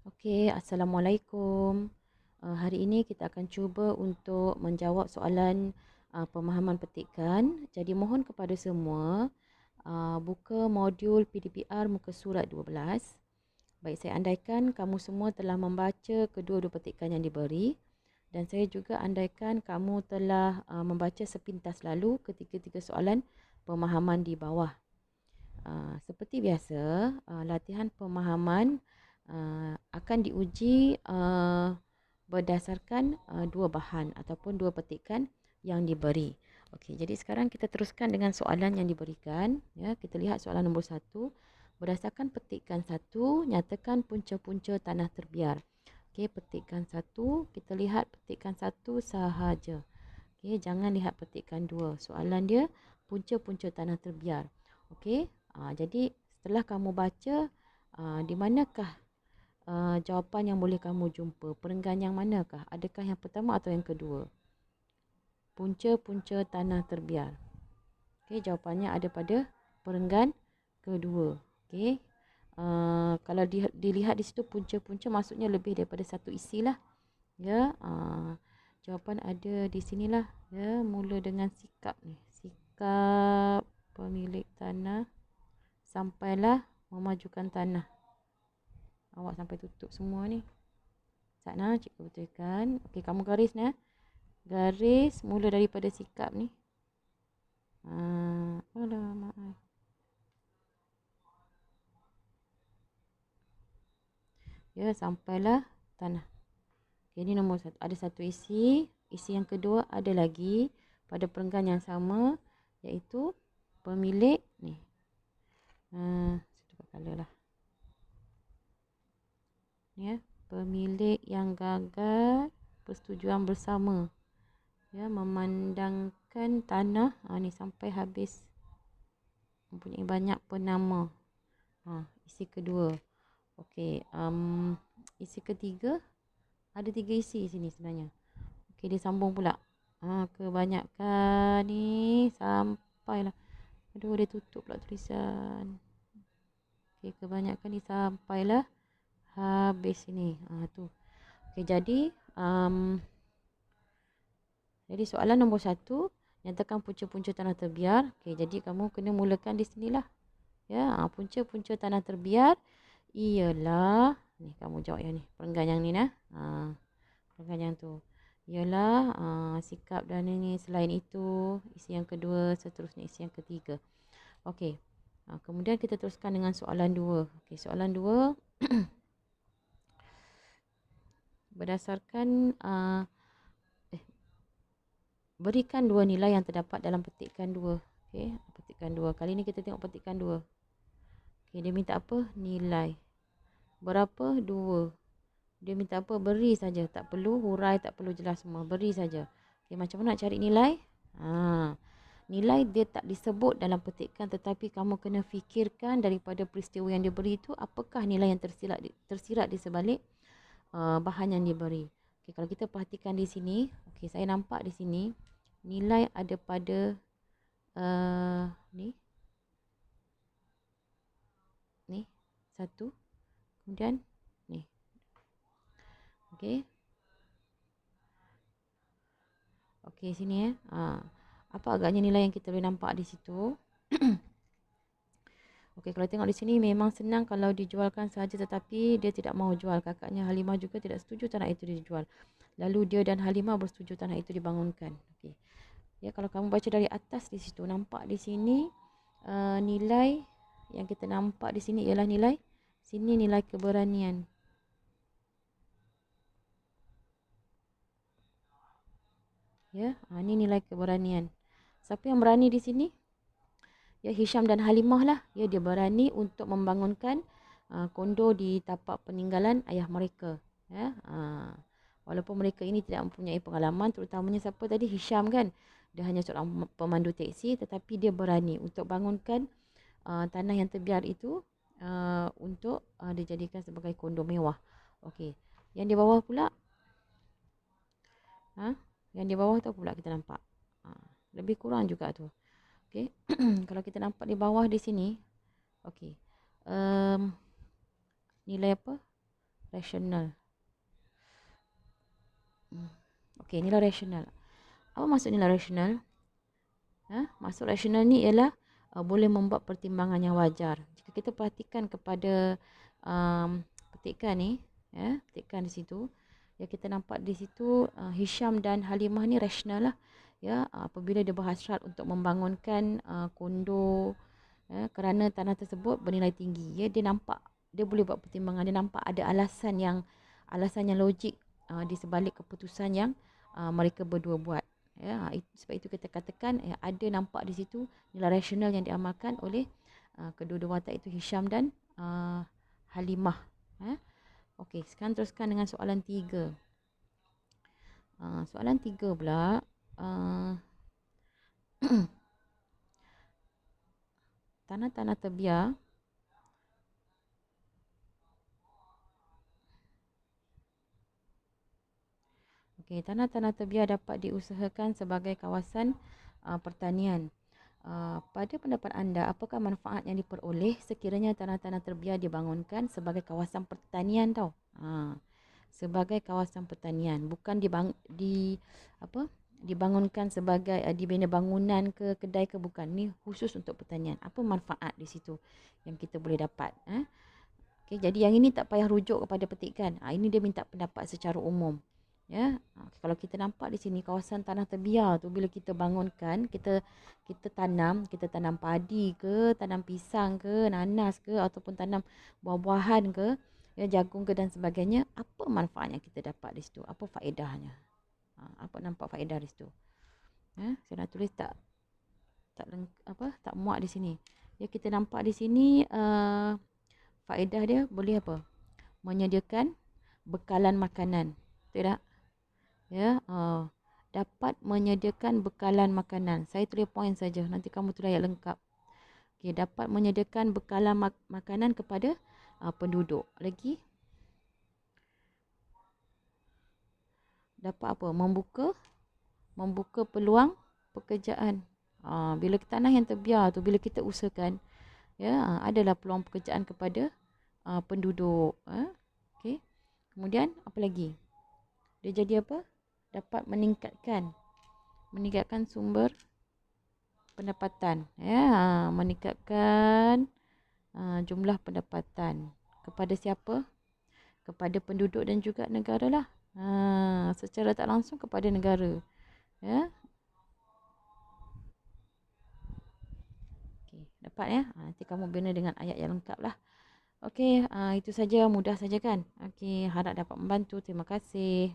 Okey, Assalamualaikum. Hari ini kita akan cuba untuk menjawab soalan pemahaman petikan. Jadi mohon kepada semua buka modul PDPR muka surat 12. Baik, saya andaikan kamu semua telah membaca kedua-dua petikan yang diberi dan saya juga andaikan kamu telah membaca sepintas lalu ketiga-tiga soalan pemahaman di bawah. Seperti biasa, latihan pemahaman akan diuji berdasarkan dua bahan ataupun dua petikan yang diberi. Okey, jadi sekarang kita teruskan dengan soalan yang diberikan. Ya, kita lihat soalan nombor 1. Berdasarkan petikan 1, nyatakan punca-punca tanah terbiar. Okey, petikan 1, kita lihat petikan 1 sahaja. Okey, jangan lihat petikan 2. Soalan dia punca-punca tanah terbiar. Okey, jadi setelah kamu baca, di manakah jawapan yang boleh kamu jumpa? Perenggan yang manakah? Adakah yang pertama atau yang kedua? Punca-punca tanah terbiar. Okey, jawapannya ada pada perenggan kedua. Okey. Kalau dilihat di situ punca-punca maksudnya lebih daripada satu isi lah. Ya, jawapan ada di sinilah. Ya, mula dengan sikap ni. Sikap pemilik tanah sampailah memajukan tanah. Awak sampai tutup semua ni. Sana cikgu betulkan. Okey, kamu garis ya. Garis mula daripada sikap ni. Alamak. Ya, sampailah tanah. Okey, ini nombor 1. Ada satu isi. Isi yang kedua ada lagi pada perenggan yang sama, iaitu pemilik ni. Saya tukar color lah. Ni ya, pemilik yang gagal persetujuan bersama. Ya, memandangkan tanah ni sampai habis, mempunyai banyak penama. Isi kedua. Okey, isi ketiga ada 3 isi sini sebenarnya. Okey, dia sambung pula. Kebanyakan ni sampailah. Aduh, dia tutup pula tulisan. Okey, kebanyakan ni sampailah habis ini. Tu. Okey, jadi soalan nombor 1, nyatakan punca-punca tanah terbiar. Okey, jadi kamu kena mulakan di sinilah. Ya, punca-punca tanah terbiar ialah ni, kamu jawab yang ni, perenggan yang ni nah. Perenggan yang tu. Ialah sikap dan ini, selain itu, isi yang kedua, seterusnya isi yang ketiga. Okey. Kemudian kita teruskan dengan soalan 2. Okey, soalan 2 berdasarkan berikan dua nilai yang terdapat dalam petikan 2. Okey, petikan 2. Kali ni kita tengok petikan 2. Okey, dia minta apa? Nilai. Berapa? 2. Dia minta apa? Beri saja. Tak perlu hurai, tak perlu jelas semua. Beri saja. Okey, macam mana nak cari nilai? Nilai dia tak disebut dalam petikan, tetapi kamu kena fikirkan daripada peristiwa yang diberi itu, apakah nilai yang tersirat di sebalik bahan yang diberi. Okey, kalau kita perhatikan di sini, okey, saya nampak di sini nilai ada pada ni satu, kemudian ni. Okey. Okey, sini apa agaknya nilai yang kita boleh nampak di situ? Okey, kalau tengok di sini memang senang kalau dijualkan sahaja, tetapi dia tidak mahu jual. Kakaknya Halimah juga tidak setuju tanah itu dijual. Lalu dia dan Halimah bersetuju tanah itu dibangunkan. Okey. Ya, kalau kamu baca dari atas di situ, nampak di sini nilai yang kita nampak di sini ialah nilai sini, nilai keberanian. Ya, ini nilai keberanian. Siapa yang berani di sini? Ya, Hisham dan Halimah lah. Ya, dia berani untuk membangunkan kondo di tapak peninggalan ayah mereka. Ya, walaupun mereka ini tidak mempunyai pengalaman, terutamanya siapa tadi? Hisham kan. Dia hanya seorang pemandu teksi, tetapi dia berani untuk bangunkan tanah yang terbiar itu untuk dijadikan sebagai kondo mewah. Okey. Yang di bawah pula, yang di bawah tu pula kita nampak. Lebih kurang juga tu. Okey. Kalau kita nampak di bawah di sini, okey. Nilai apa? Rasional. Okey, nilai rasional. Apa maksud nilai rasional? Maksud rasional ni ialah boleh membuat pertimbangan yang wajar. Jika kita perhatikan kepada petikan ni, petikan di situ, ya kita nampak di situ Hisham dan Halimah ni rasional lah. Ya, apabila dia berhasrat untuk membangunkan kondo kerana tanah tersebut bernilai tinggi. Ya, dia nampak, dia boleh buat pertimbangan, dia nampak ada alasan yang logik di sebalik keputusan yang mereka berdua buat. Ya, sebab itu kita katakan ada nampak di situ nilai rasional yang diamalkan oleh kedua-dua watak itu, Hisham dan Halimah. Okey, sekarang teruskan dengan soalan 3. Soalan 3 pula. Tanah-tanah terbiar tanah-tanah terbiar dapat diusahakan sebagai kawasan pertanian. Pada pendapat anda, apakah manfaat yang diperoleh sekiranya tanah-tanah terbiar dibangunkan sebagai kawasan pertanian tau? Sebagai kawasan pertanian, bukan dibangunkan sebagai dibina bangunan ke kedai ke, bukan. Ni khusus untuk pertanian. Apa manfaat di situ yang kita boleh dapat? Okey, jadi yang ini tak payah rujuk kepada petikan. Ini dia minta pendapat secara umum. Ya, kalau kita nampak di sini kawasan tanah terbiar tu, bila kita bangunkan, kita tanam padi ke, tanam pisang ke, nanas ke, ataupun tanam buah-buahan ke, ya, jagung ke dan sebagainya, apa manfaat yang kita dapat di situ? Apa faedahnya? Apa nampak faedah di situ? Saya nak tulis tak muat di sini. Ya, kita nampak di sini faedah dia boleh apa? Menyediakan bekalan makanan. Betul tak? Ya, dapat menyediakan bekalan makanan. Saya tulis poin saja, nanti kamu tulis ayat lengkap. Okey, dapat menyediakan bekalan makanan kepada penduduk. Lagi dapat apa? Membuka peluang pekerjaan. Bila tanah yang terbiar tu, bila kita usahakan, ya, adalah peluang pekerjaan kepada penduduk. Okey. Kemudian apa lagi? Dia jadi apa? Dapat meningkatkan sumber pendapatan, ya, meningkatkan jumlah pendapatan kepada siapa? Kepada penduduk dan juga negara lah. Secara tak langsung kepada negara, ya. Okey, dapat ya. Nanti kamu bina dengan ayat yang lengkap lah. Okey, itu saja, mudah saja kan? Okey, harap dapat membantu. Terima kasih.